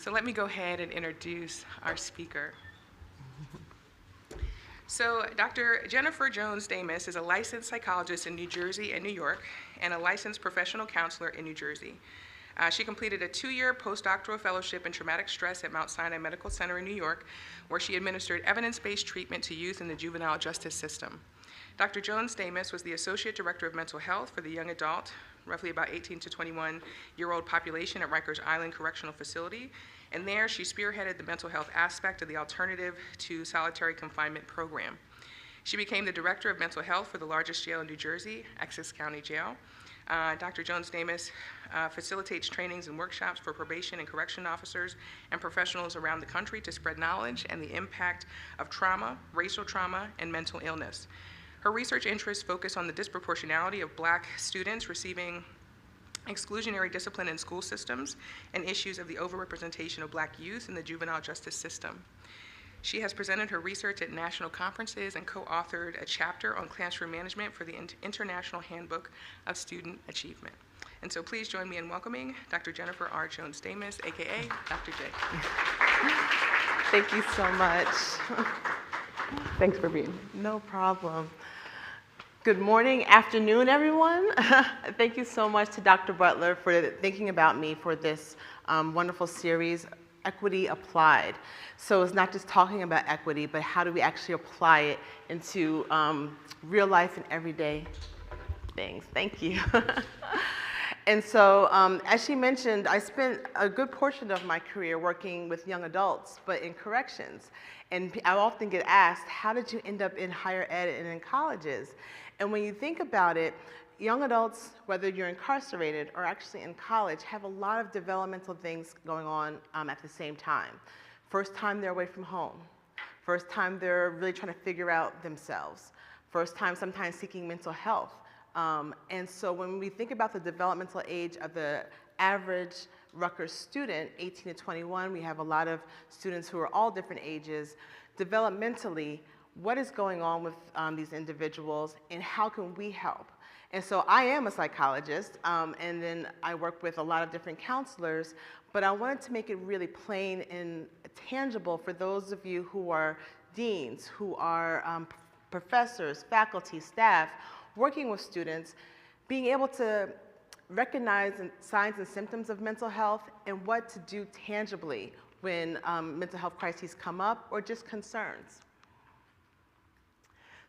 So let me go ahead and introduce our speaker. So Dr. Jennifer Jones-Damas is a licensed psychologist in New Jersey and New York, and a licensed professional counselor in New Jersey. She completed a 2-year postdoctoral fellowship in traumatic stress at Mount Sinai Medical Center in New York, where she administered evidence-based treatment to youth in the juvenile justice system. Dr. Jones-Damas was the Associate Director of Mental Health for the young adult, roughly about 18 to 21-year-old population at Rikers Island Correctional Facility, and there she spearheaded the mental health aspect of the Alternative to Solitary Confinement program. She became the Director of Mental Health for the largest jail in New Jersey, Essex County Jail. Dr. Jones-Damas facilitates trainings and workshops for probation and correction officers and professionals around the country to spread knowledge and the impact of trauma, racial trauma, and mental illness. Her research interests focus on the disproportionality of Black students receiving exclusionary discipline in school systems and issues of the overrepresentation of Black youth in the juvenile justice system. She has presented her research at national conferences and co-authored a chapter on classroom management for the International Handbook of Student Achievement. And so please join me in welcoming Dr. Jennifer R. Jones-Damas, AKA Dr. J. Thank you so much. Thanks for being here. No problem. Good morning, afternoon, everyone. Thank you so much to Dr. Butler for thinking about me for this wonderful series, Equity Applied. So it's not just talking about equity, but how do we actually apply it into real life and everyday things. Thank you. And so, as she mentioned, I spent a good portion of my career working with young adults, but in corrections. And I often get asked, how did you end up in higher ed and in colleges? And when you think about it, young adults, whether you're incarcerated or actually in college, have a lot of developmental things going on at the same time. First time they're away from home. First time they're really trying to figure out themselves. First time sometimes seeking mental health. And so when we think about the developmental age of the average Rutgers student, 18 to 21, we have a lot of students who are all different ages. Developmentally, what is going on with these individuals and how can we help? And so I am a psychologist, and then I work with a lot of different counselors, but I wanted to make it really plain and tangible for those of you who are deans, who are professors, faculty, staff, working with students, being able to recognize signs and symptoms of mental health and what to do tangibly when mental health crises come up or just concerns.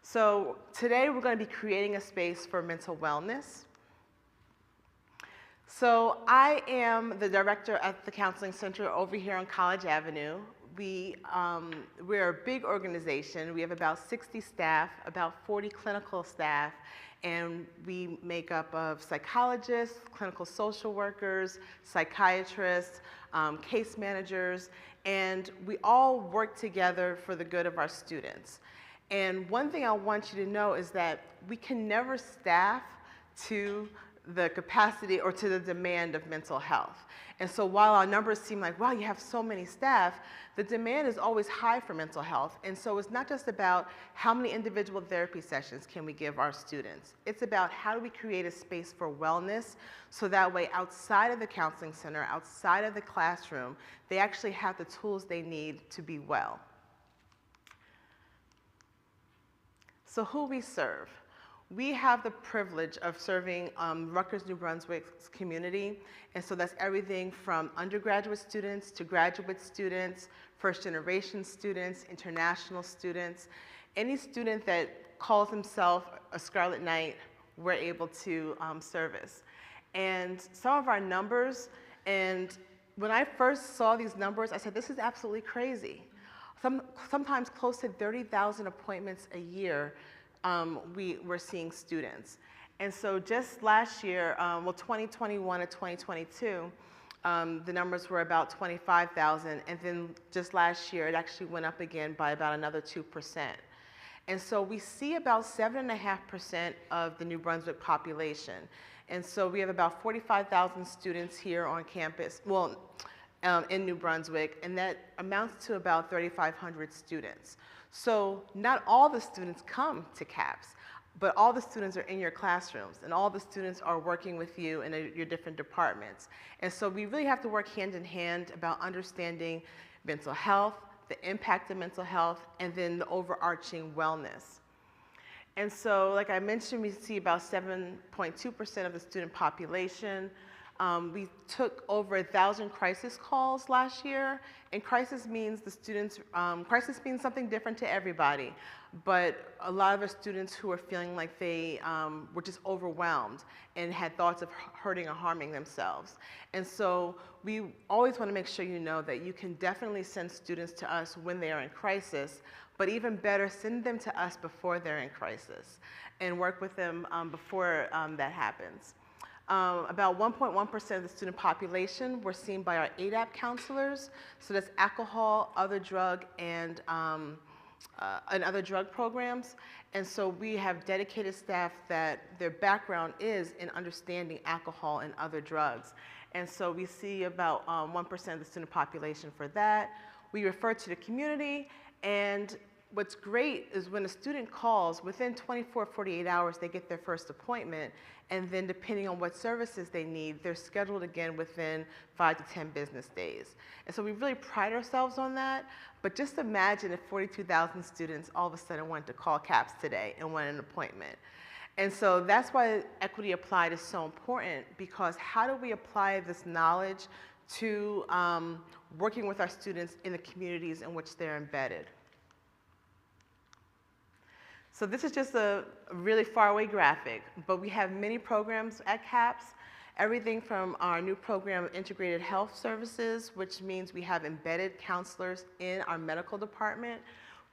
So today we're going to be creating a space for mental wellness. So I am the director at the Counseling Center over here on College Avenue. We're a big organization. We have about 60 staff, about 40 clinical staff, and we make up of psychologists, clinical social workers, psychiatrists, case managers, and we all work together for the good of our students. And one thing I want you to know is that we can never staff to the capacity or to the demand of mental health. And so while our numbers seem like, wow, you have so many staff, the demand is always high for mental health. And so it's not just about how many individual therapy sessions can we give our students. It's about how do we create a space for wellness so that way outside of the counseling center, outside of the classroom, they actually have the tools they need to be well. So who we serve. We have the privilege of serving Rutgers, New Brunswick's community, and so that's everything from undergraduate students to graduate students, first-generation students, international students. Any student that calls himself a Scarlet Knight, we're able to service. And some of our numbers, and when I first saw these numbers, I said, this is absolutely crazy. Sometimes close to 30,000 appointments a year we're seeing students. And so just last year, 2021 to 2022, the numbers were about 25,000, and then just last year, it actually went up again by about another 2%. And so we see about 7.5% of the New Brunswick population. And so we have about 45,000 students here on campus, in New Brunswick, and that amounts to about 3,500 students. So not all the students come to CAPS, but all the students are in your classrooms, and all the students are working with you in your different departments. And so we really have to work hand in hand about understanding mental health, the impact of mental health, and then the overarching wellness. And so, like I mentioned, we see about 7.2% of the student population. We took over 1,000 crisis calls last year, and crisis means crisis means something different to everybody, but a lot of our students who are feeling like they were just overwhelmed and had thoughts of hurting or harming themselves. And so we always want to make sure you know that you can definitely send students to us when they are in crisis, but even better, send them to us before they're in crisis and work with them before that happens. About 1.1% of the student population were seen by our ADAP counselors. So that's alcohol, other drug, and other drug programs. And so we have dedicated staff that their background is in understanding alcohol and other drugs. And so we see about 1% of the student population for that. We refer to the community, and what's great is when a student calls, within 24, 48 hours, they get their first appointment, and then depending on what services they need, they're scheduled again within 5 to 10 business days. And so we really pride ourselves on that, but just imagine if 42,000 students all of a sudden wanted to call CAPS today and want an appointment. And so that's why Equity Applied is so important, because how do we apply this knowledge to working with our students in the communities in which they're embedded? So this is just a really far away graphic, but we have many programs at CAPS, everything from our new program of integrated health services, which means we have embedded counselors in our medical department.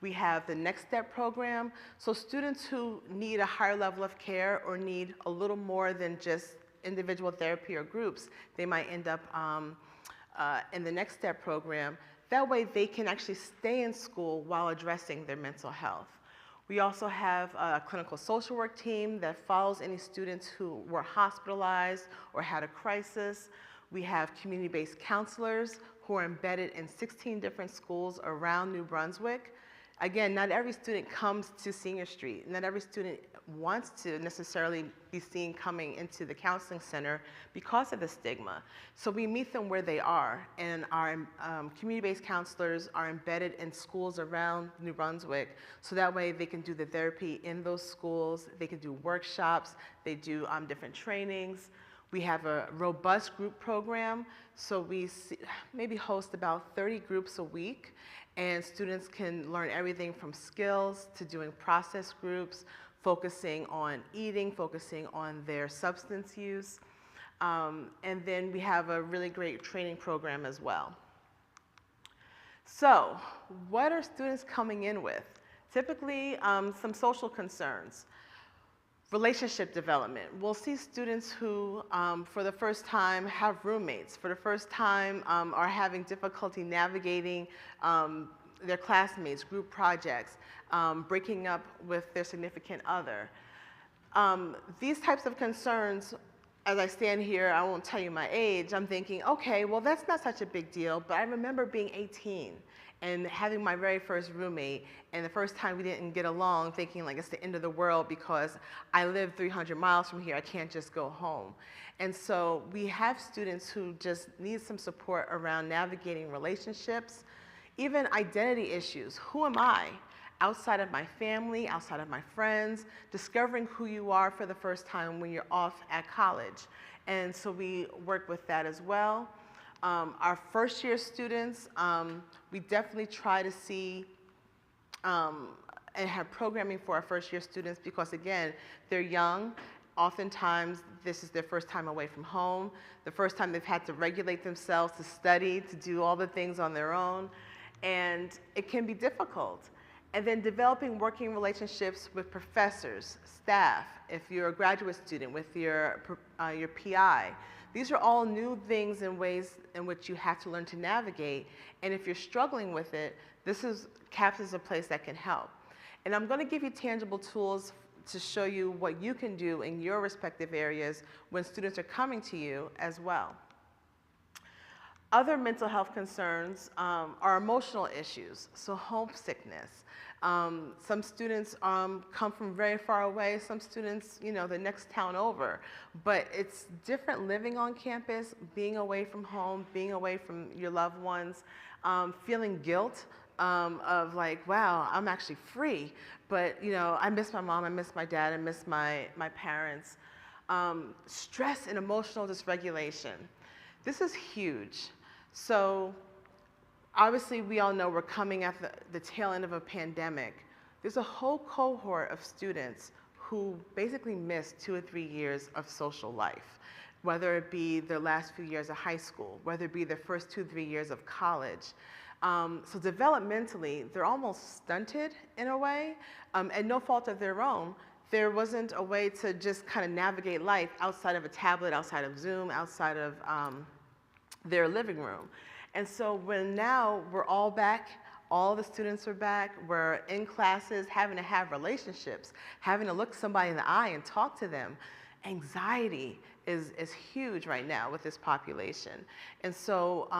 We have the Next Step program, so students who need a higher level of care or need a little more than just individual therapy or groups, they might end up in the Next Step program. That way they can actually stay in school while addressing their mental health. We also have a clinical social work team that follows any students who were hospitalized or had a crisis. We have community-based counselors who are embedded in 16 different schools around New Brunswick. Again, not every student comes to Senior Street. Not every student wants to necessarily be seen coming into the counseling center because of the stigma. So we meet them where they are, and our community-based counselors are embedded in schools around New Brunswick, so that way they can do the therapy in those schools, they can do workshops, they do different trainings. We have a robust group program, so we maybe host about 30 groups a week, and students can learn everything from skills to doing process groups, focusing on eating, focusing on their substance use. And then we have a really great training program as well. So what are students coming in with? Typically, some social concerns. Relationship development. We'll see students who, for the first time, have roommates, for the first time are having difficulty navigating their classmates, group projects, breaking up with their significant other. These types of concerns, as I stand here, I won't tell you my age, I'm thinking, okay, well, that's not such a big deal, but I remember being 18 and having my very first roommate, and the first time we didn't get along, thinking like it's the end of the world because I live 300 miles from here, I can't just go home. And so we have students who just need some support around navigating relationships, even identity issues. Who am I? Outside of my family, outside of my friends, discovering who you are for the first time when you're off at college. And so we work with that as well. Our first year students, we definitely try to see and have programming for our first year students because again, they're young. Oftentimes, this is their first time away from home, the first time they've had to regulate themselves to study, to do all the things on their own, and it can be difficult. And then developing working relationships with professors, staff, if you're a graduate student, with your PI. These are all new things and ways in which you have to learn to navigate. And if you're struggling with it, CAPS is a place that can help. And I'm going to give you tangible tools to show you what you can do in your respective areas when students are coming to you as well. Other mental health concerns are emotional issues, so homesickness. Some students come from very far away, some students, the next town over. But it's different living on campus, being away from home, being away from your loved ones, feeling guilt of like, wow, I'm actually free, but I miss my mom, I miss my dad, I miss my parents. Stress and emotional dysregulation. This is huge. So obviously we all know we're coming at the tail end of a pandemic. There's a whole cohort of students who basically missed 2 or 3 years of social life, whether it be their last few years of high school, whether it be their first 2 or 3 years of college. So developmentally, they're almost stunted in a way, and no fault of their own. There wasn't a way to just kind of navigate life outside of a tablet, outside of Zoom, outside of their living room. And so when now we're all back, all the students are back, we're in classes, having to have relationships, having to look somebody in the eye and talk to them, anxiety is huge right now with this population. And so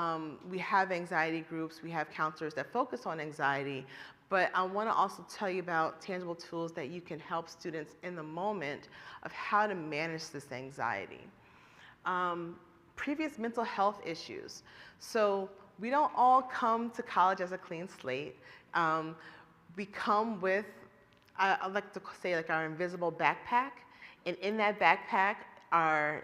we have anxiety groups, we have counselors that focus on anxiety, but I want to also tell you about tangible tools that you can help students in the moment of how to manage this anxiety. Previous mental health issues. So we don't all come to college as a clean slate. We come with, I like to say, like our invisible backpack. And in that backpack are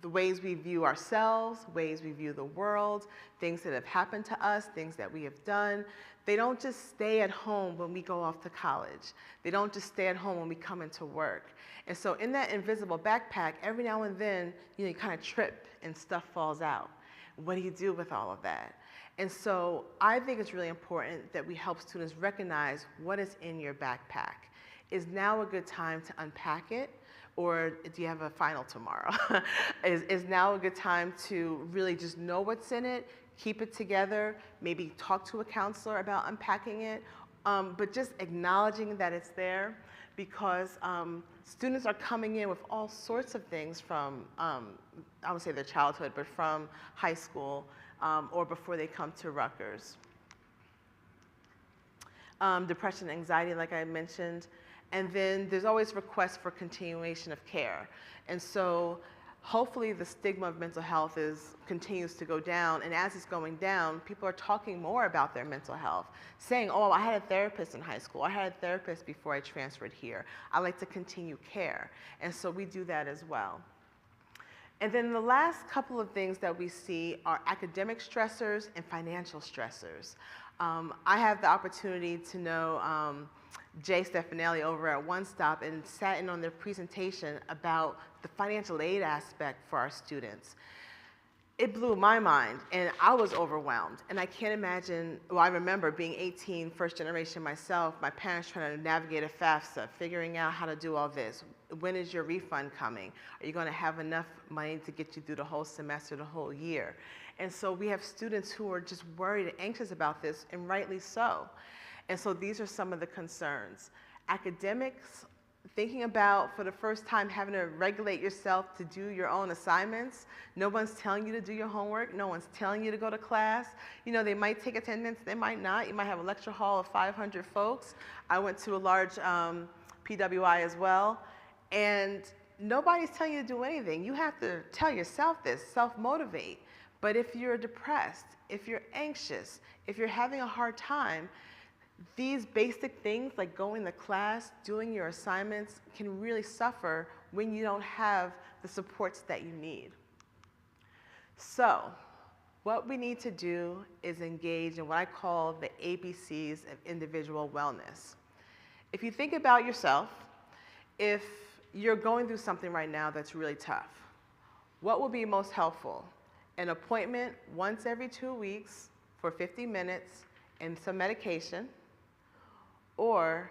the ways we view ourselves, ways we view the world, things that have happened to us, things that we have done. They don't just stay at home when we go off to college. They don't just stay at home when we come into work. And so in that invisible backpack, every now and then, you kind of trip and stuff falls out. What do you do with all of that? And so I think it's really important that we help students recognize what is in your backpack. Is now a good time to unpack it? Or do you have a final tomorrow? is now a good time to really just know what's in it, keep it together, maybe talk to a counselor about unpacking it, but just acknowledging that it's there, because students are coming in with all sorts of things from, I would say their childhood, but from high school or before they come to Rutgers. Depression, anxiety, like I mentioned. And then there's always requests for continuation of care. And so hopefully the stigma of mental health continues to go down. And as it's going down, people are talking more about their mental health, saying, oh, I had a therapist in high school. I had a therapist before I transferred here. I like to continue care. And so we do that as well. And then the last couple of things that we see are academic stressors and financial stressors. I have the opportunity to know Jay Stefanelli over at One Stop and sat in on their presentation about the financial aid aspect for our students. It blew my mind, and I was overwhelmed. And I can't imagine, well, I remember being 18, first generation myself, my parents trying to navigate a FAFSA, figuring out how to do all this. When is your refund coming? Are you going to have enough money to get you through the whole semester, the whole year? And so we have students who are just worried and anxious about this, and rightly so. And so these are some of the concerns. Academics, thinking about, for the first time, having to regulate yourself to do your own assignments. No one's telling you to do your homework. No one's telling you to go to class. They might take attendance, they might not. You might have a lecture hall of 500 folks. I went to a large PWI as well. And nobody's telling you to do anything. You have to tell yourself this, self-motivate. But if you're depressed, if you're anxious, if you're having a hard time, these basic things like going to class, doing your assignments can really suffer when you don't have the supports that you need. So what we need to do is engage in what I call the ABCs of individual wellness. If you think about yourself, if you're going through something right now that's really tough, what would be most helpful? An appointment once every 2 weeks for 50 minutes and some medication, or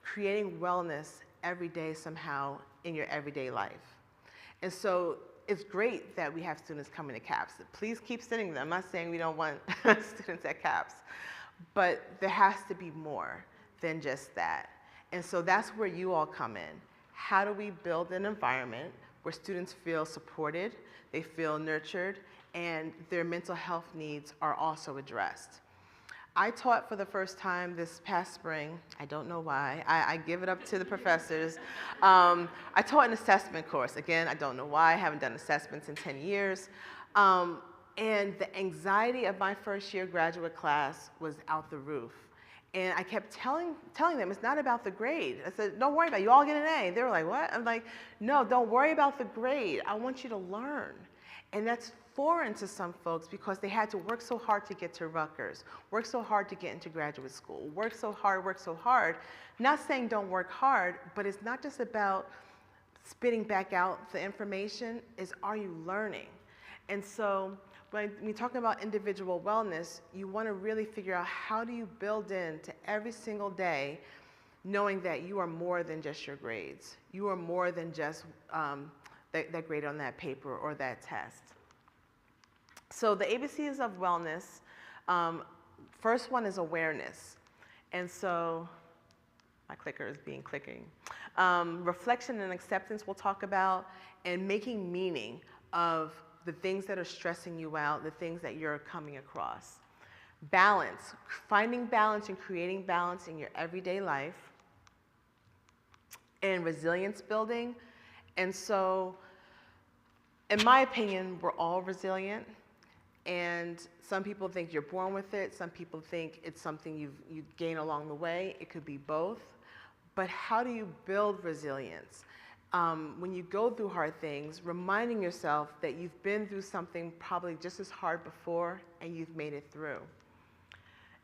creating wellness every day somehow in your everyday life. And so it's great that we have students coming to CAPS. Please keep sending them. I'm not saying we don't want students at CAPS, but there has to be more than just that. And so that's where you all come in. How do we build an environment where students feel supported, they feel nurtured, and their mental health needs are also addressed. I taught for the first time this past spring. I don't know why. I give it up to the professors. I taught an assessment course. Again, I don't know why. I haven't done assessments in 10 years. And the anxiety of my first year graduate class was out the roof. And I kept telling them, it's not about the grade. I said, don't worry about it. You all get an A. They were like, what? I'm like, no, don't worry about the grade. I want you to learn. And that's foreign to some folks because they had to work so hard to get to Rutgers, work so hard to get into graduate school, work so hard. Not saying don't work hard, but it's not just about spitting back out the information, it's are you learning? And so when we talk about individual wellness, you want to really figure out how do you build into every single day knowing that you are more than just your grades. You are more than just that grade on that paper or that test. So the ABCs of wellness, first one is awareness. And so, my clicker is clicking. Reflection and acceptance we'll talk about, and making meaning of the things that are stressing you out, the things that you're coming across. Balance, finding balance and creating balance in your everyday life. And resilience building. And so, in my opinion, we're all resilient. And some people think you're born with it. Some people think it's something you gain along the way. It could be both. But how do you build resilience? When you go through hard things, reminding yourself that you've been through something probably just as hard before and you've made it through.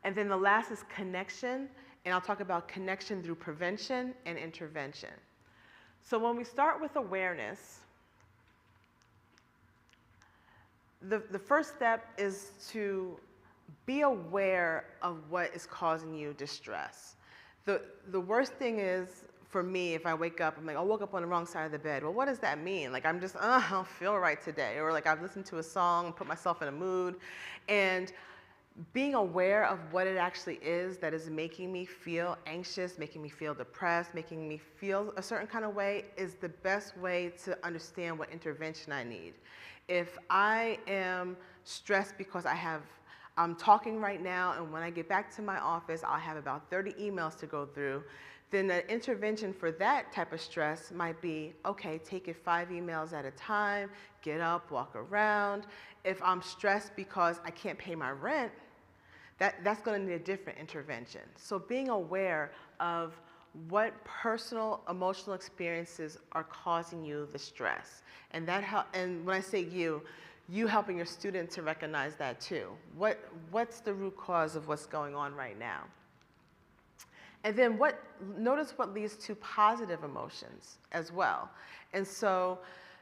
And then the last is connection. And I'll talk about connection through prevention and intervention. So when we start with awareness, the first step is to be aware of what is causing you distress. The worst thing is, for me, if I wake up, I'm like, I woke up on the wrong side of the bed. Well, what does that mean? Like, I'm just, I don't feel right today. Or like, I've listened to a song, put myself in a mood. And being aware of what it actually is that is making me feel anxious, making me feel depressed, making me feel a certain kind of way is the best way to understand what intervention I need. If I am stressed because I'm talking right now, and when I get back to my office, I'll have about 30 emails to go through, then the intervention for that type of stress might be, okay, take it 5 emails at a time, get up, walk around. If I'm stressed because I can't pay my rent, that's going to need a different intervention. So being aware of what personal emotional experiences are causing you the stress. And when I say you helping your student to recognize that too. What's the root cause of what's going on right now? And then notice what leads to positive emotions as well. And so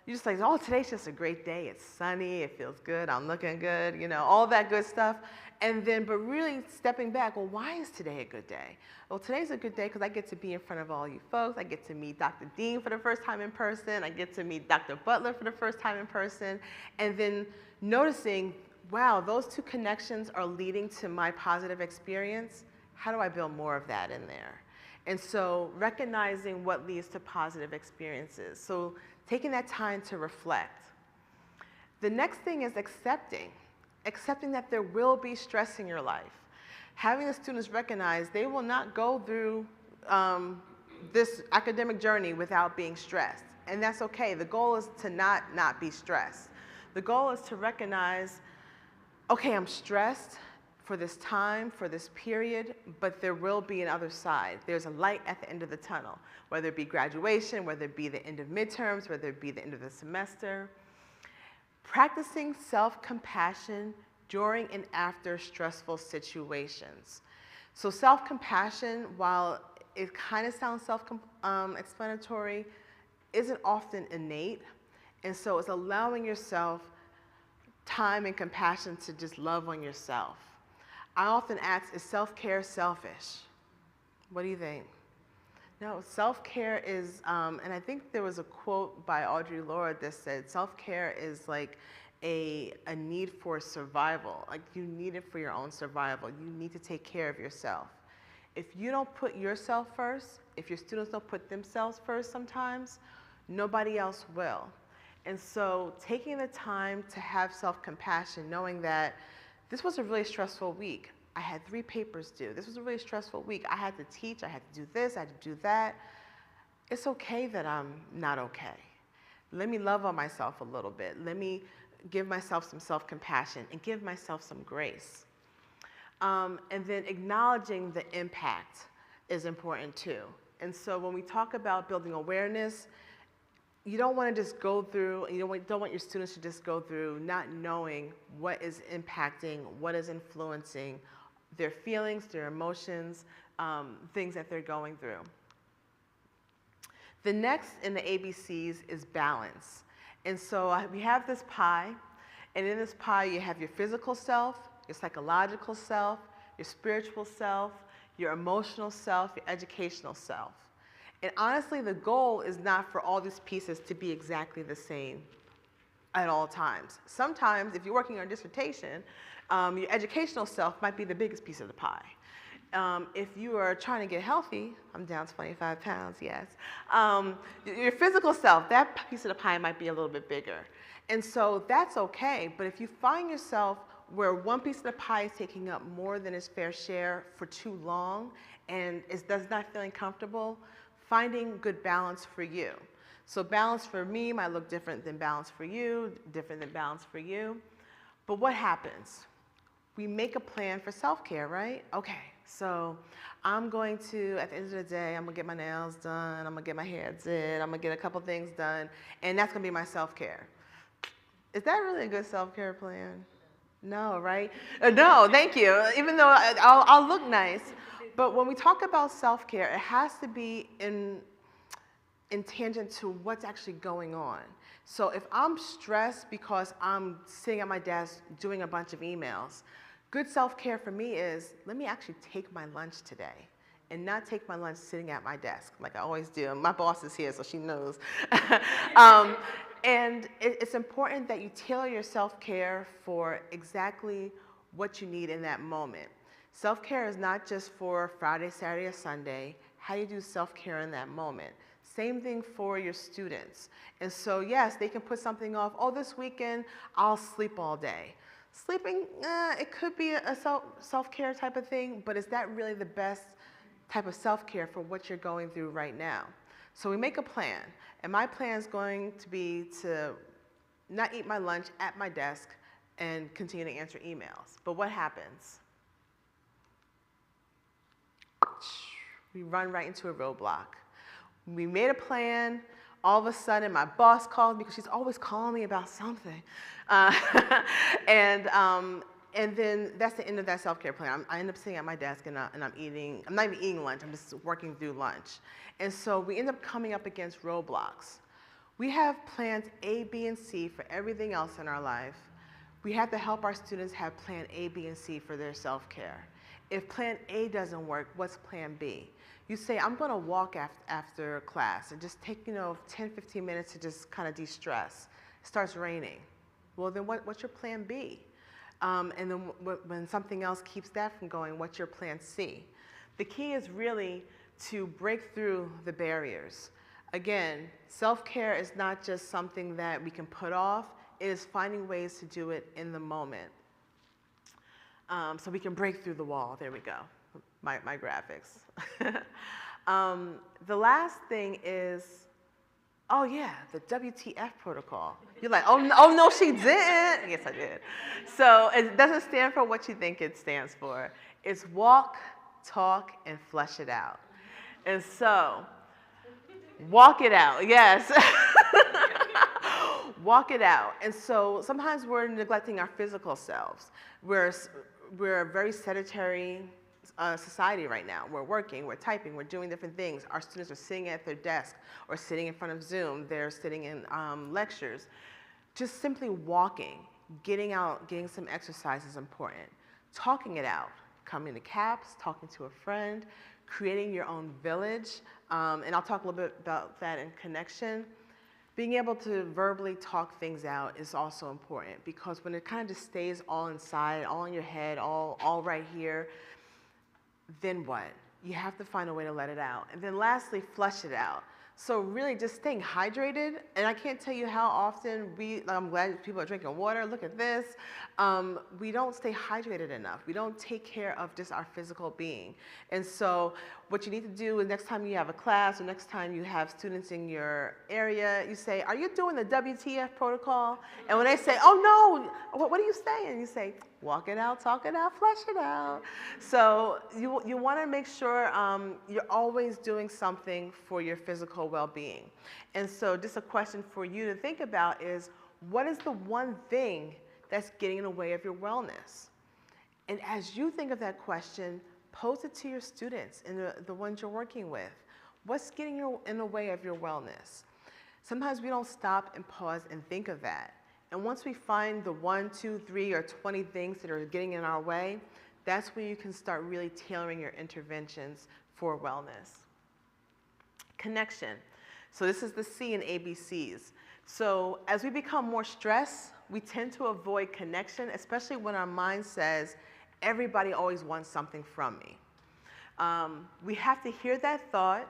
you're just like, oh, today's just a great day. It's sunny, it feels good, I'm looking good, all that good stuff. And then, but really stepping back, well, why is today a good day? Well, today's a good day because I get to be in front of all you folks. I get to meet Dr. Dean for the first time in person. I get to meet Dr. Butler for the first time in person. And then noticing, wow, those 2 connections are leading to my positive experience. How do I build more of that in there? And so recognizing what leads to positive experiences. So taking that time to reflect. The next thing is accepting that there will be stress in your life. Having the students recognize they will not go through this academic journey without being stressed. And that's okay. The goal is to not be stressed. The goal is to recognize, okay, I'm stressed for this time, for this period, but there will be an other side. There's a light at the end of the tunnel, whether it be graduation, whether it be the end of midterms, whether it be the end of the semester. Practicing self-compassion during and after stressful situations. So self-compassion, while it kind of sounds self-explanatory, isn't often innate. And so it's allowing yourself time and compassion to just love on yourself. I often ask, is self-care selfish? What do you think? No, self-care is, and I think there was a quote by Audre Lorde that said, self-care is like a need for survival. Like, you need it for your own survival. You need to take care of yourself. If you don't put yourself first, if your students don't put themselves first sometimes, nobody else will. And so taking the time to have self-compassion, knowing that this was a really stressful week. I had 3 papers due. This was a really stressful week. I had to teach, I had to do this, I had to do that. It's okay that I'm not okay. Let me love on myself a little bit. Let me give myself some self-compassion and give myself some grace. And then acknowledging the impact is important too. And so when we talk about building awareness, you don't want to just go through, you don't want your students to just go through not knowing what is impacting, what is influencing their feelings, their emotions, things that they're going through. The next in the ABCs is balance. And so we have this pie, and in this pie you have your physical self, your psychological self, your spiritual self, your emotional self, your educational self. And honestly, the goal is not for all these pieces to be exactly the same at all times. Sometimes, if you're working on a dissertation, your educational self might be the biggest piece of the pie. If you are trying to get healthy, I'm down 25 pounds, yes. Your physical self, that piece of the pie might be a little bit bigger. And so that's okay, but if you find yourself where one piece of the pie is taking up more than its fair share for too long and does not feeling comfortable, finding good balance for you. So balance for me might look different than balance for you, different than balance for you. But what happens? We make a plan for self-care, right? Okay, so I'm going to, at the end of the day, I'm gonna get my nails done, I'm gonna get my hair did, I'm gonna get a couple things done, and that's gonna be my self-care. Is that really a good self-care plan? No, right? No, thank you. Even though I'll look nice. But when we talk about self-care, it has to be in tangent to what's actually going on. So if I'm stressed because I'm sitting at my desk doing a bunch of emails, good self-care for me is, let me actually take my lunch today and not take my lunch sitting at my desk like I always do. My boss is here, so she knows. And it's important that you tailor your self-care for exactly what you need in that moment. Self-care is not just for Friday, Saturday, or Sunday. How do you do self-care in that moment? Same thing for your students. And so yes, they can put something off. Oh, this weekend, I'll sleep all day. Sleeping, it could be a self-care type of thing, but is that really the best type of self-care for what you're going through right now? So we make a plan, and my plan is going to be to not eat my lunch at my desk and continue to answer emails. But what happens? We run right into a roadblock. We made a plan. All of a sudden, my boss calls me because she's always calling me about something. And then that's the end of that self-care plan. I end up sitting at my desk and I'm eating, I'm not even eating lunch, I'm just working through lunch. And so we end up coming up against roadblocks. We have plans A, B, and C for everything else in our life. We have to help our students have plan A, B, and C for their self-care. If plan A doesn't work, what's plan B? You say, I'm gonna walk after class and just take, 10, 15 minutes to just kind of de-stress. It starts raining. Well, then what's your plan B? And then when something else keeps that from going, what's your plan C? The key is really to break through the barriers. Again, self-care is not just something that we can put off, it is finding ways to do it in the moment. So we can break through the wall. There we go, my graphics. The last thing is, oh yeah, the WTF protocol. You're like, oh no, she didn't. Yes, I did. So it doesn't stand for what you think it stands for. It's walk, talk, and flesh it out. And so, walk it out, yes. Walk it out. And so sometimes we're neglecting our physical selves. We're a very sedentary society right now. We're working, we're typing, we're doing different things. Our students are sitting at their desk or sitting in front of Zoom. They're sitting in lectures. Just simply walking, getting out, getting some exercise is important. Talking it out, coming to CAPS, talking to a friend, creating your own village. And I'll talk a little bit about that in connection. Being able to verbally talk things out is also important, because when it kind of just stays all inside, all in your head, all right here, then what? You have to find a way to let it out. And then lastly, flush it out. So really just staying hydrated, and I can't tell you how often I'm glad people are drinking water, look at this. We don't stay hydrated enough. We don't take care of just our physical being. And so what you need to do is next time you have a class or next time you have students in your area, you say, are you doing the WTF protocol? And when they say, oh no, what are you saying? You say, walk it out, talk it out, flush it out. So you want to make sure you're always doing something for your physical well-being. And so just a question for you to think about is, what is the one thing that's getting in the way of your wellness? And as you think of that question, pose it to your students and the ones you're working with. What's getting in the way of your wellness? Sometimes we don't stop and pause and think of that. And once we find the 1, 2, 3, or 20 things that are getting in our way, that's where you can start really tailoring your interventions for wellness. Connection. So this is the C in ABCs. So as we become more stressed, we tend to avoid connection, especially when our mind says, everybody always wants something from me. We have to hear that thought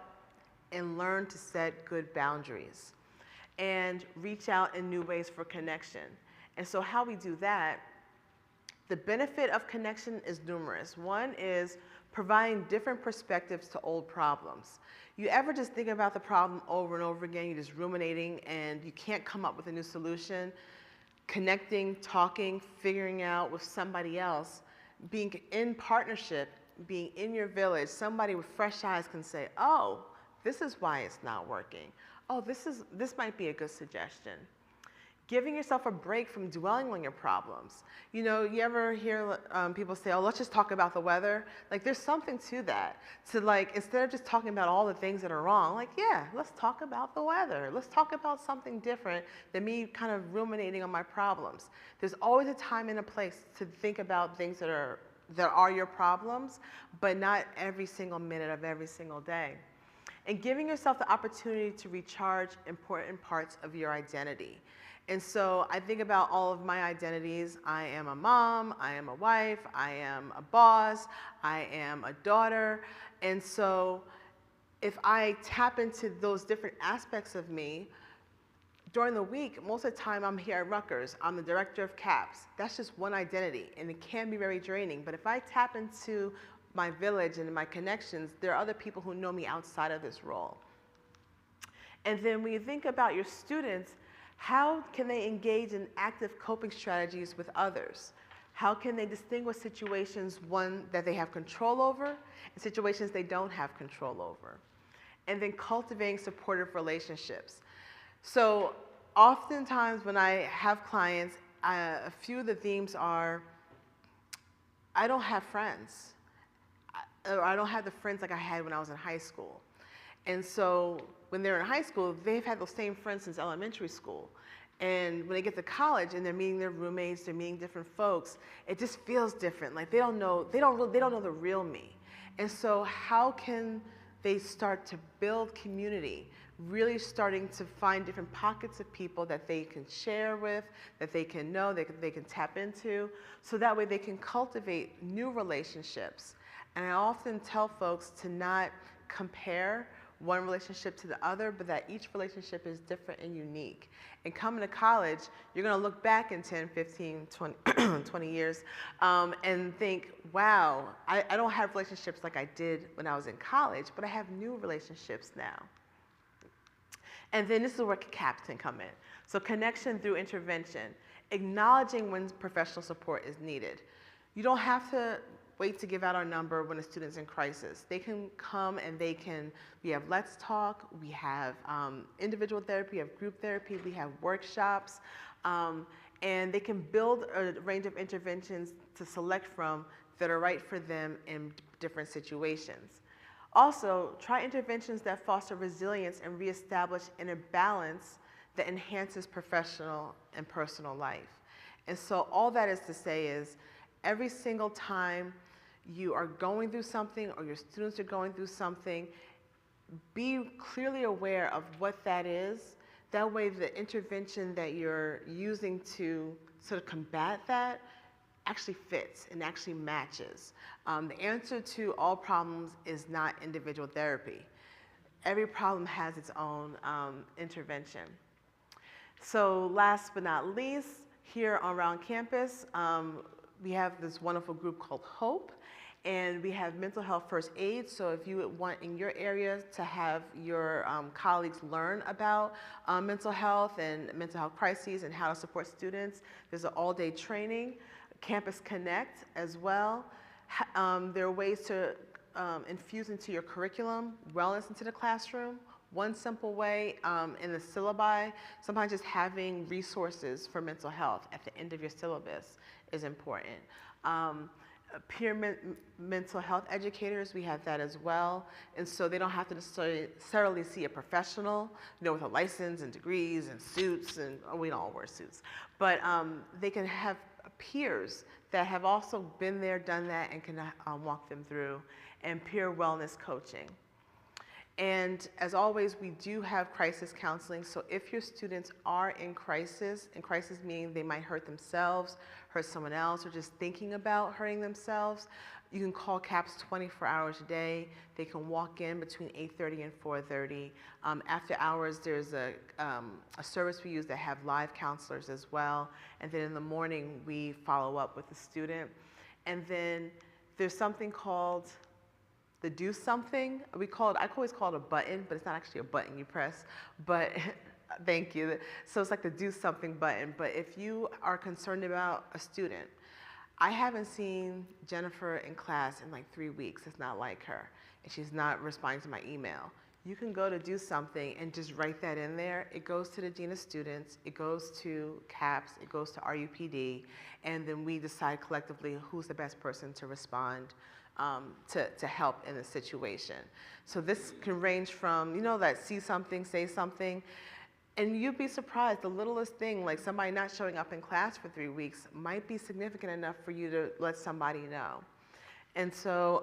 and learn to set good boundaries and reach out in new ways for connection. And so how we do that, the benefit of connection is numerous. One is providing different perspectives to old problems. You ever just think about the problem over and over again, you're just ruminating and you can't come up with a new solution? Connecting, talking, figuring out with somebody else, being in partnership, being in your village, somebody with fresh eyes can say, oh, this is why it's not working. Oh, this might be a good suggestion. Giving yourself a break from dwelling on your problems. You know, you ever hear people say, oh, let's just talk about the weather? Like, there's something to that. To like, instead of just talking about all the things that are wrong, like, yeah, let's talk about the weather. Let's talk about something different than me kind of ruminating on my problems. There's always a time and a place to think about things that are your problems, but not every single minute of every single day. And giving yourself the opportunity to recharge important parts of your identity. And so I think about all of my identities. I am a mom, I am a wife, I am a boss, I am a daughter. And so if I tap into those different aspects of me, during the week, most of the time I'm here at Rutgers. I'm the director of CAPS. That's just one identity, and it can be very draining. But if I tap into my village and my connections, there are other people who know me outside of this role. And then when you think about your students, how can they engage in active coping strategies with others? How can they distinguish situations, one, that they have control over, and situations they don't have control over? And then cultivating supportive relationships. So oftentimes when I have clients, a few of the themes are, I don't have friends. Or I don't have the friends like I had when I was in high school. And so when they're in high school, they've had those same friends since elementary school. And when they get to college and they're meeting their roommates, they're meeting different folks, it just feels different. Like they don't know the real me. And so how can they start to build community, really starting to find different pockets of people that they can share with, that they can know, that they can tap into, so that way they can cultivate new relationships. And I often tell folks to not compare one relationship to the other, but that each relationship is different and unique. And coming to college, you're going to look back in 10, 15, 20 years and think, wow, I don't have relationships like I did when I was in college, but I have new relationships now. And then this is where CAPS can come in. So connection through intervention, acknowledging when professional support is needed. You don't have to wait to give out our number when a student's in crisis. They can come and we have Let's Talk, we have individual therapy, we have group therapy, we have workshops, and they can build a range of interventions to select from that are right for them in different situations. Also, try interventions that foster resilience and reestablish inner balance that enhances professional and personal life. And so all that is to say is, every single time you are going through something or your students are going through something, be clearly aware of what that is. That way the intervention that you're using to sort of combat that actually fits and actually matches. The answer to all problems is not individual therapy. every problem has its own intervention. So last but not least, here around campus, we have this wonderful group called HOPE, and we have mental health first aid. So if you want in your area to have your colleagues learn about mental health and mental health crises and how to support students, there's an all-day training. Campus Connect as well. There are ways to infuse into your curriculum wellness into the classroom. One simple way in the syllabi, sometimes just having resources for mental health at the end of your syllabus is important. Peer mental health educators, we have that as well. And so they don't have to necessarily see a professional, with a license and degrees and suits, and we don't all wear suits. But they can have peers that have also been there, done that, and can walk them through, and peer wellness coaching. And as always, we do have crisis counseling. So if your students are in crisis meaning they might hurt themselves, hurt someone else, or just thinking about hurting themselves, you can call CAPS 24 hours a day. They can walk in between 8:30 and 4:30. After hours, there's a service we use that have live counselors as well. And then in the morning, we follow up with the student. And then there's something called the do something. I always call it a button, but it's not actually a button you press, but thank you. So it's like the do something button. But if you are concerned about a student, I haven't seen Jennifer in class in like 3 weeks. It's not like her, and she's not responding to my email. You can go to do something and just write that in there. It goes to the Dean of Students, it goes to CAPS, it goes to RUPD, and then we decide collectively who's the best person to respond to help in the situation. So this can range from, that see something, say something, and you'd be surprised, the littlest thing, like somebody not showing up in class for 3 weeks, might be significant enough for you to let somebody know. And so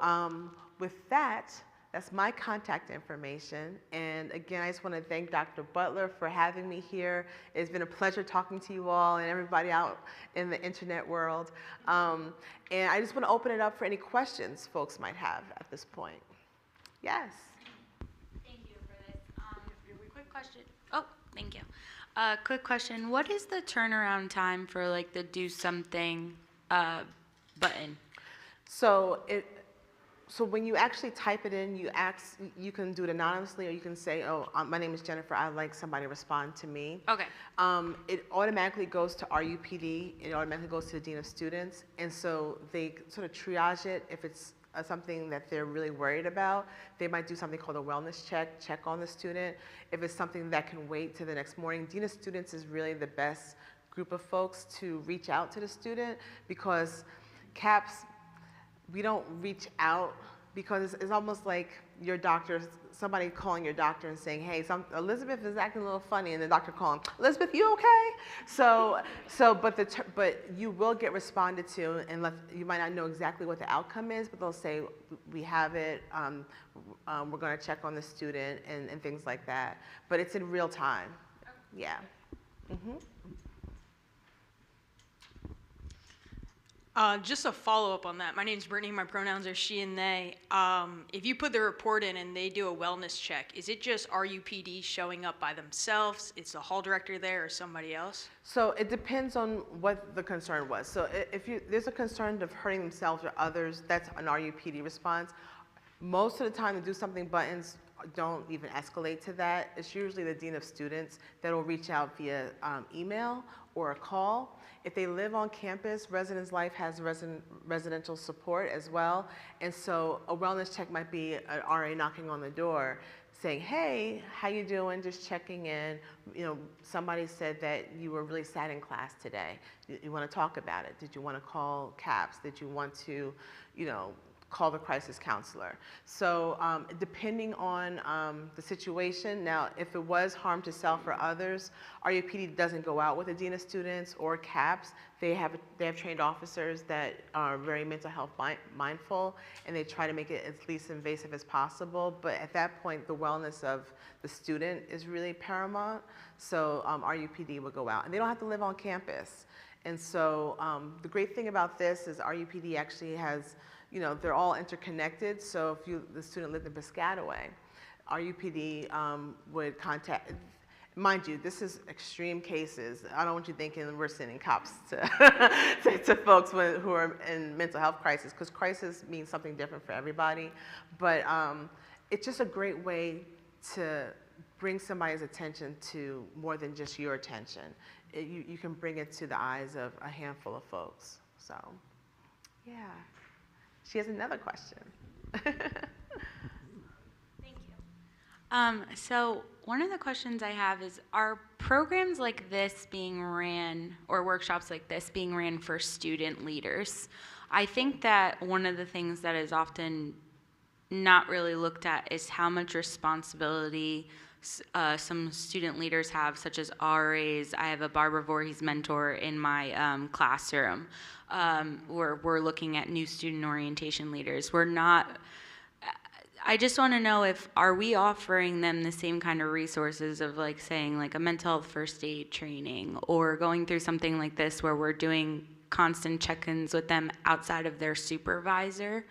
with that, that's my contact information. And again, I just want to thank Dr. Butler for having me here. It's been a pleasure talking to you all and everybody out in the internet world. And I just want to open it up for any questions folks might have at this point. Yes? Thank you for this. Quick question. Oh, thank you. Quick question. What is the turnaround time for like the do something button? So when you actually type it in, you can do it anonymously, or you can say, oh, my name is Jennifer, I'd like somebody to respond to me. Okay. It automatically goes to RUPD, it automatically goes to the Dean of Students, and so they sort of triage it. If it's something that they're really worried about, they might do something called a wellness check on the student. If it's something that can wait to the next morning, Dean of Students is really the best group of folks to reach out to the student, because CAPS, we don't reach out because it's almost like your doctor, somebody calling your doctor and saying, hey, Elizabeth is acting a little funny, and the doctor calling, Elizabeth, you okay? But you will get responded to, and you might not know exactly what the outcome is, but they'll say, we have it, we're gonna check on the student, and things like that. But it's in real time, yeah. Mm-hmm. Just a follow-up on that. My name's Brittany. My pronouns are she and they. If you put the report in and they do a wellness check, is it just RUPD showing up by themselves? Is the hall director there or somebody else? So it depends on what the concern was. So if there's a concern of hurting themselves or others, that's an RUPD response. Most of the time, the do something buttons don't even escalate to that. It's usually the Dean of Students that will reach out via email or a call. If they live on campus, Residence Life has residential support as well. And so a wellness check might be an RA knocking on the door saying, hey, how you doing? Just checking in. Somebody said that you were really sad in class today. You want to talk about it? Did you want to call CAPS? Did you want to, call the crisis counselor? So depending on the situation, now if it was harm to self or others, RUPD doesn't go out with the Dean of Students or CAPS. They have trained officers that are very mental health mindful, and they try to make it as least invasive as possible. But at that point, the wellness of the student is really paramount. So RUPD would go out, and they don't have to live on campus. And so the great thing about this is RUPD actually has, they're all interconnected. So if the student lived in Piscataway, RUPD would contact, mind you, this is extreme cases. I don't want you thinking we're sending cops to, to folks who are in mental health crisis, because crisis means something different for everybody. But it's just a great way to bring somebody's attention to more than just your attention. You can bring it to the eyes of a handful of folks. So, yeah. She has another question. Thank you. So one of the questions I have is, are programs like this being ran, or workshops like this being ran for student leaders? I think that one of the things that is often not really looked at is how much responsibility some student leaders have, such as RAs. I have a Barbara Voorhees mentor in my classroom, where we're looking at new student orientation leaders. We're not, I just want to know, if, are we offering them the same kind of resources of, like, saying, like, a mental health first aid training, or going through something like this where we're doing constant check-ins with them outside of their supervisor,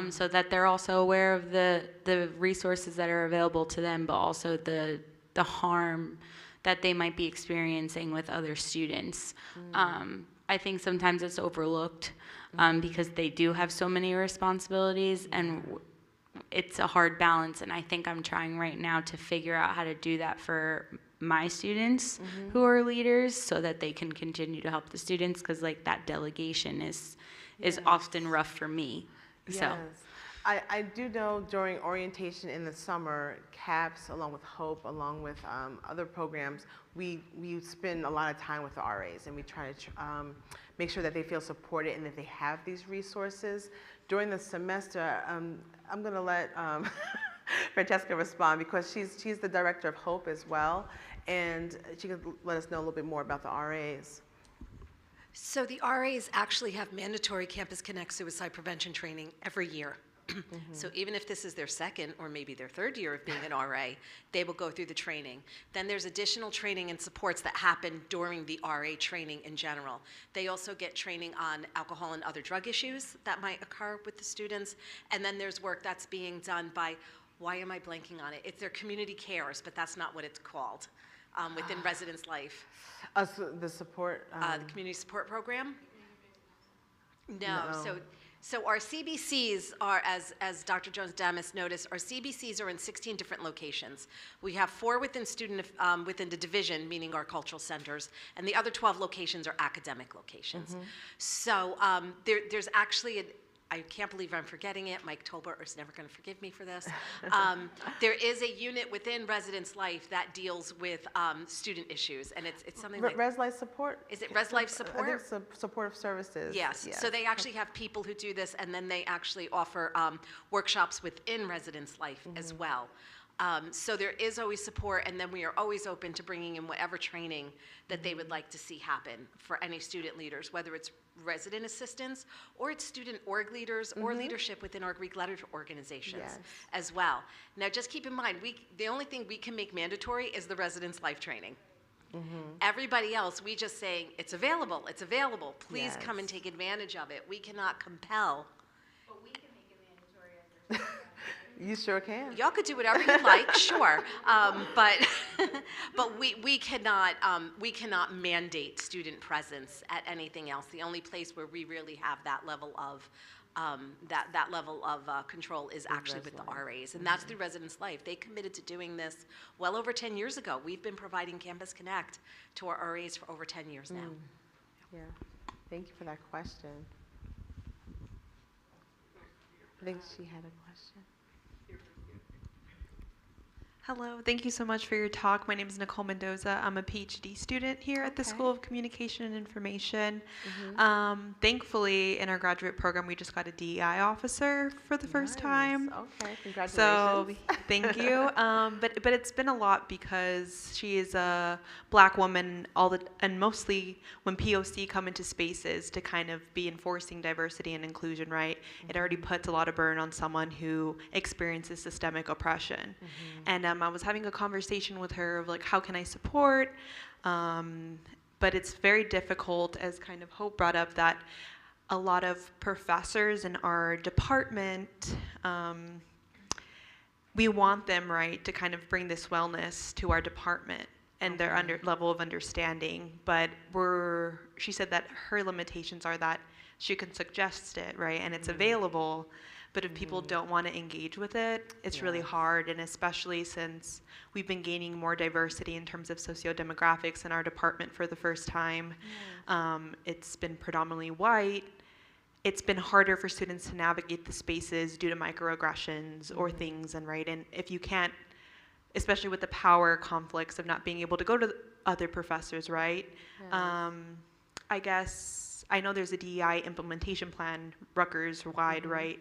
so that they're also aware of the resources that are available to them, but also the harm that they might be experiencing with other students. I think sometimes it's overlooked because they do have so many responsibilities, and it's a hard balance, and I think I'm trying right now to figure out how to do that for my students who are leaders, so that they can continue to help the students, because, like, that delegation is often rough for me. Yes. So I do know during orientation in the summer, CAPS, along with HOPE, along with other programs, we spend a lot of time with the RAs, and we try to make sure that they feel supported and that they have these resources. During the semester, I'm going to let Francesca respond, because she's the director of HOPE as well, and she could let us know a little bit more about the RAs. So the RAs actually have mandatory Campus Connect suicide prevention training every year. So even if this is their second or maybe their third year of being an RA, they will go through the training. Then there's additional training and supports that happen during the RA training in general. They also get training on alcohol and other drug issues that might occur with the students. And then there's work that's being done by, why am I blanking on it? It's their community cares, but that's not what it's called, within Residence Life. So the support? The community support program? No. So our CBCs are, as Dr. Jones-Damas noticed, our CBCs are in 16 different locations. We have 4 within within the division, meaning our cultural centers, and the other 12 locations are academic locations. So there's actually I can't believe I'm forgetting it. Mike Tolbert is never going to forgive me for this. There is a unit within Residence Life that deals with student issues, and it's something like Res Life Support? Is it Res Life Support? I think it's supportive services. Yes. So they actually have people who do this, and then they actually offer workshops within Residence Life as well. So there is always support, and then we are always open to bringing in whatever training that they would like to see happen for any student leaders, whether it's resident assistants or it's student org leaders or leadership within our Greek letter organizations as well. Now, just keep in mind, the only thing we can make mandatory is the Residence Life training. Everybody else, we just saying, it's available, please come and take advantage of it. We cannot compel. but we can make it mandatory as You sure can. Y'all could do whatever you like, sure, but we cannot mandate student presence at anything else. The only place where we really have that level of control is actually with the RAs, and that's through Residence Life. They committed to doing this well over 10 years ago. We've been providing Campus Connect to our RAs for over 10 years now. Yeah. Thank you for that question. I think she had a question. Hello, thank you so much for your talk. My name is Nicole Mendoza. I'm a PhD student here at the School of Communication and Information. Thankfully, in our graduate program, we just got a DEI officer for the first time. Okay, congratulations. So, thank you. But it's been a lot because she is a Black woman, and mostly when POC come into spaces to kind of be enforcing diversity and inclusion, right? It already puts a lot of burden on someone who experiences systemic oppression. And I was having a conversation with her of like, how can I support? But it's very difficult, as kind of Hope brought up, that a lot of professors in our department we want them, right, to kind of bring this wellness to our department and their level of understanding. But she said that her limitations are that she can suggest it, right, and it's available. But if people don't want to engage with it, it's really hard, and especially since we've been gaining more diversity in terms of socio-demographics in our department for the first time. It's been predominantly white. It's been harder for students to navigate the spaces due to microaggressions or things, and if you can't, especially with the power conflicts of not being able to go to other professors, right? I guess, I know there's a DEI implementation plan, Rutgers-wide, right?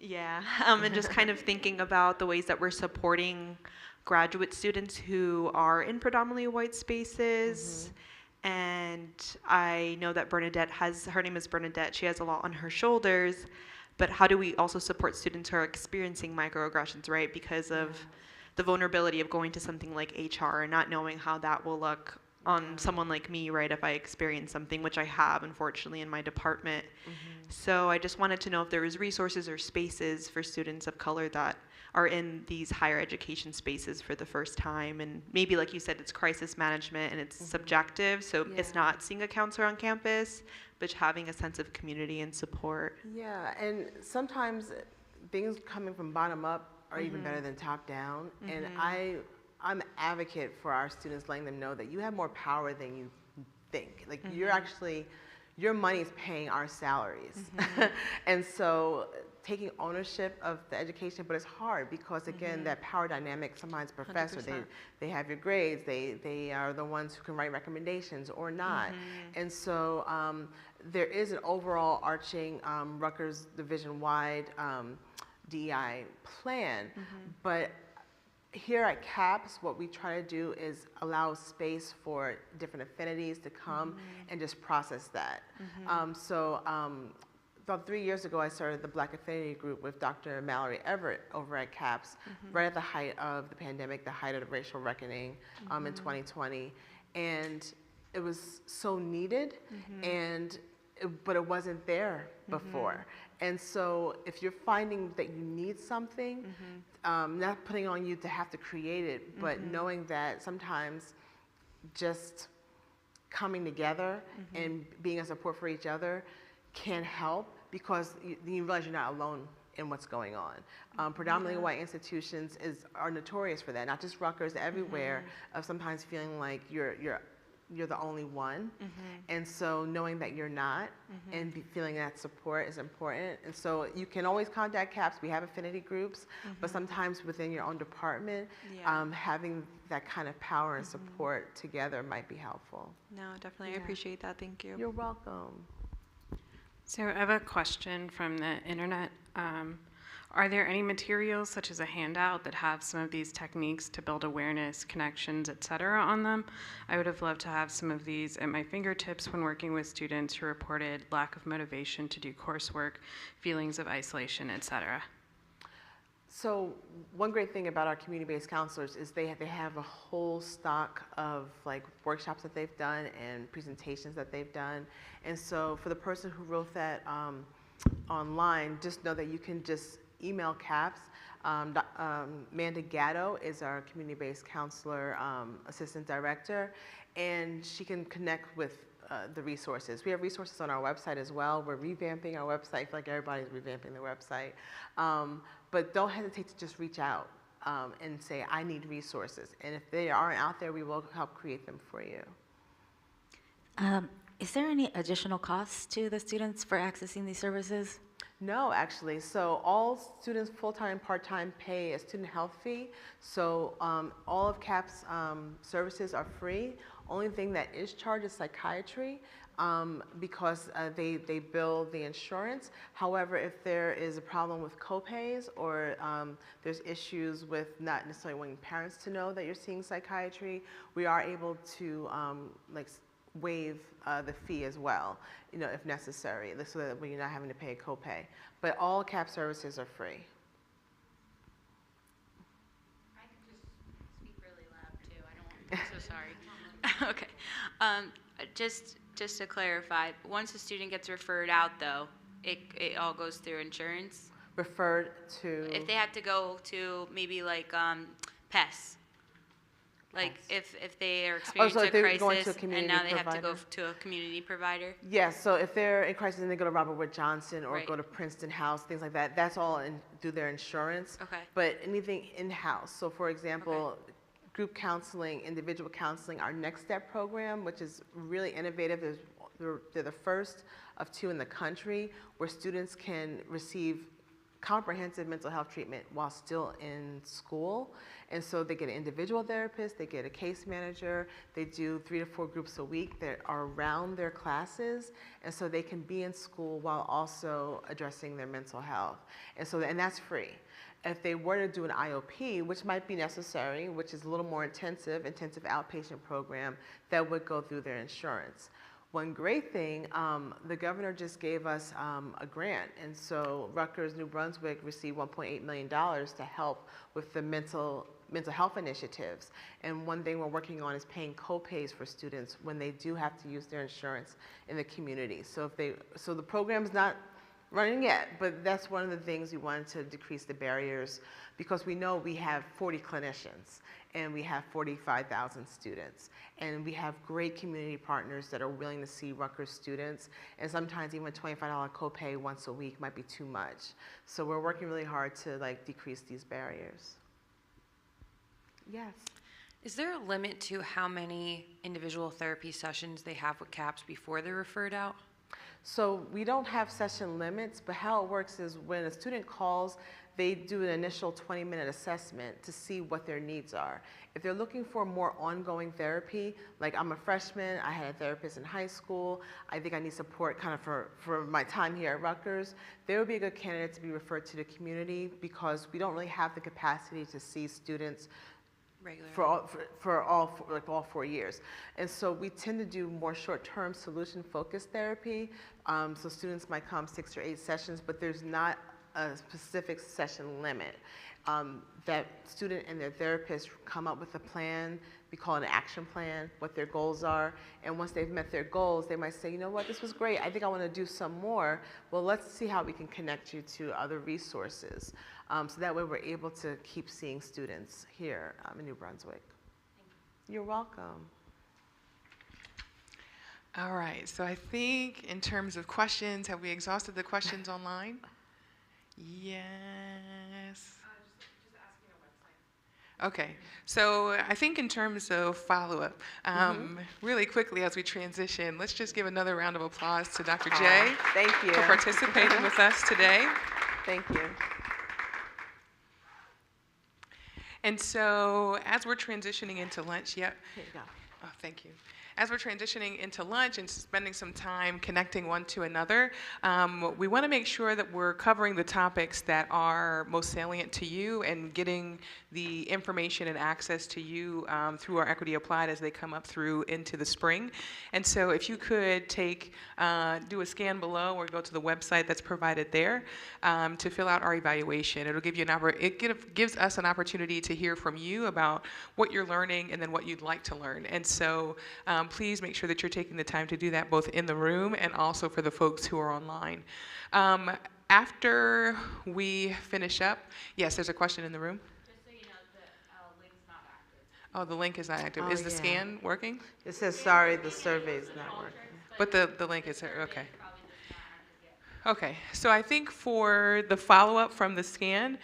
Yeah, and just kind of thinking about the ways that we're supporting graduate students who are in predominantly white spaces. And I know that her name is Bernadette, she has a lot on her shoulders, but how do we also support students who are experiencing microaggressions, right? Because of the vulnerability of going to something like HR and not knowing how that will look on someone like me, right, if I experience something, which I have, unfortunately, in my department. So I just wanted to know if there was resources or spaces for students of color that are in these higher education spaces for the first time. And maybe, like you said, it's crisis management and it's subjective, so it's not seeing a counselor on campus, but having a sense of community and support. Yeah, and sometimes things coming from bottom up are even better than top down. And I'm an advocate for our students, letting them know that you have more power than you think. Like your money is paying our salaries. And so taking ownership of the education, but it's hard because again, that power dynamic, sometimes professor, they have your grades, they are the ones who can write recommendations or not. And so there is an overall arching Rutgers division-wide DEI plan, but here at CAPS, what we try to do is allow space for different affinities to come and just process that. About 3 years ago, I started the Black Affinity Group with Dr. Mallory Everett over at CAPS, right at the height of the pandemic, the height of the racial reckoning in 2020. And it was so needed, but it wasn't there before. And so if you're finding that you need something, not putting on you to have to create it, but knowing that sometimes just coming together and being a support for each other can help, because you realize you're not alone in what's going on. Predominantly white institutions are notorious for that, not just Rutgers, everywhere, of sometimes feeling like you're the only one. And so knowing that you're not and feeling that support is important. And so you can always contact CAPS. We have affinity groups, but sometimes within your own department, having that kind of power and support together might be helpful. No, definitely. I appreciate that. Thank you. You're welcome. So I have a question from the internet. Are there any materials, such as a handout, that have some of these techniques to build awareness, connections, et cetera, on them? I would have loved to have some of these at my fingertips when working with students who reported lack of motivation to do coursework, feelings of isolation, et cetera. So one great thing about our community-based counselors is they have a whole stock of like workshops that they've done and presentations that they've done. And so for the person who wrote that online, just know that you can just email CAPS. Amanda Gatto is our community-based counselor assistant director, and she can connect with the resources. We have resources on our website as well. We're revamping our website. I feel like everybody's revamping their website. But don't hesitate to just reach out and say, I need resources. And if they aren't out there, we will help create them for you. Is there any additional costs to the students for accessing these services? No, actually. So all students, full-time and part-time, pay a student health fee. So all of CAP's services are free. Only thing that is charged is psychiatry because they bill the insurance. However, if there is a problem with copays or there's issues with not necessarily wanting parents to know that you're seeing psychiatry, we are able to waive the fee as well, if necessary, so that you're not having to pay a copay. But all CAP services are free. I can just speak really loud too. I'm so sorry. Okay. Just to clarify, once a student gets referred out, though, it all goes through insurance. referred to. If they had to go to maybe like PES, like if they are experiencing if a they're crisis going to a and community now they have to go provider? to a community provider. Yes, so if they're in crisis and they go to Robert Wood Johnson or Right. go to Princeton House, things like that, that's all through their insurance. Okay. But anything in-house, so for example, group counseling, individual counseling, our Next Step program, which is really innovative, they're the first of 2 in the country where students can receive comprehensive mental health treatment while still in school. And so they get an individual therapist, they get a case manager, they do 3 to 4 groups a week that are around their classes, and so they can be in school while also addressing their mental health. And that's free. If they were to do an IOP, which might be necessary, which is a little more intensive outpatient program, that would go through their insurance. One great thing, the governor just gave us a grant, and so Rutgers, New Brunswick received $1.8 million to help with the mental health initiatives. And one thing we're working on is paying co-pays for students when they do have to use their insurance in the community. So the program's not running yet, but that's one of the things we wanted to decrease the barriers, because we know we have 40 clinicians and we have 45,000 students, and we have great community partners that are willing to see Rutgers students, and sometimes even a $25 copay once a week might be too much. So we're working really hard to decrease these barriers. Yes. Is there a limit to how many individual therapy sessions they have with CAPS before they're referred out? So we don't have session limits, but how it works is when a student calls, they do an initial 20-minute assessment to see what their needs are. If they're looking for more ongoing therapy, like I'm a freshman, I had a therapist in high school, I think I need support kind of for my time here at Rutgers, they would be a good candidate to be referred to the community, because we don't really have the capacity to see students Regularly. for all 4 years. And so we tend to do more short-term solution-focused therapy. So students might come 6 or 8 sessions, but there's not a specific session limit. That student and their therapist come up with a plan. We call it an action plan, what their goals are. And once they've met their goals, they might say, you know what, this was great. I think I want to do some more. Well, let's see how we can connect you to other resources. So that way we're able to keep seeing students here in New Brunswick. You're welcome. All right, so I think in terms of questions, have we exhausted the questions online? Yes. Okay, so I think in terms of follow-up, really quickly as we transition, let's just give another round of applause to Dr. J. Thank you. For participating with us today. Thank you. And so as we're transitioning into lunch, Here you go. Oh, thank you. As we're transitioning into lunch and spending some time connecting one to another, we want to make sure that we're covering the topics that are most salient to you and getting the information and access to you through our Equity Applied as they come up through into the spring. And so if you could do a scan below or go to the website that's provided there to fill out our evaluation. It'll give you gives us an opportunity to hear from you about what you're learning and then what you'd like to learn. And so please make sure that you're taking the time to do that both in the room and also for the folks who are online. After we finish up, yes, there's a question in the room. Just so you know, the link's not active. Oh, the link is not active. Oh, Is the yeah. scan working? It says, sorry, the survey's not working. But the link is here, okay. Okay, so I think for the follow-up from the scan,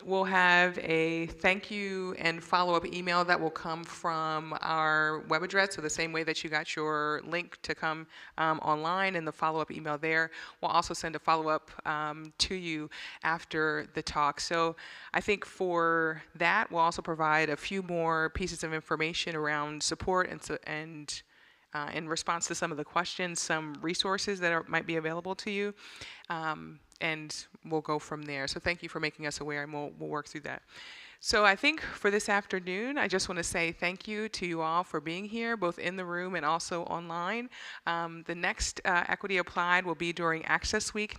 we'll have a thank you and follow-up email that will come from our web address, so the same way that you got your link to come online and the follow-up email there. We'll also send a follow-up to you after the talk. So I think for that, we'll also provide a few more pieces of information around support and in response to some of the questions, some resources that might be available to you, and we'll go from there. So thank you for making us aware, and we'll work through that. So I think for this afternoon, I just want to say thank you to you all for being here, both in the room and also online. The next Equity Applied will be during Access Week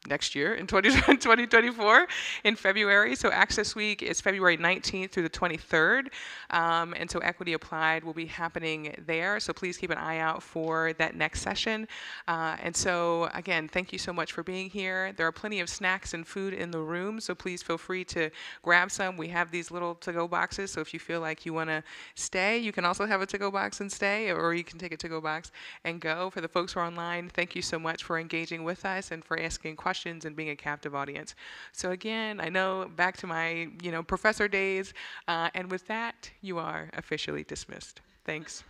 next year in 2024 in February. So Access Week is February 19th through the 23rd. And so Equity Applied will be happening there. So please keep an eye out for that next session. And so again, thank you so much for being here. There are plenty of snacks and food in the room, so please feel free to grab some. We have these little to-go boxes, so if you feel like you want to stay, you can also have a to-go box and stay, or you can take a to-go box and go. For the folks who are online, thank you so much for engaging with us and for asking questions and being a captive audience. So again, I know back to my professor days, and with that, you are officially dismissed. Thanks.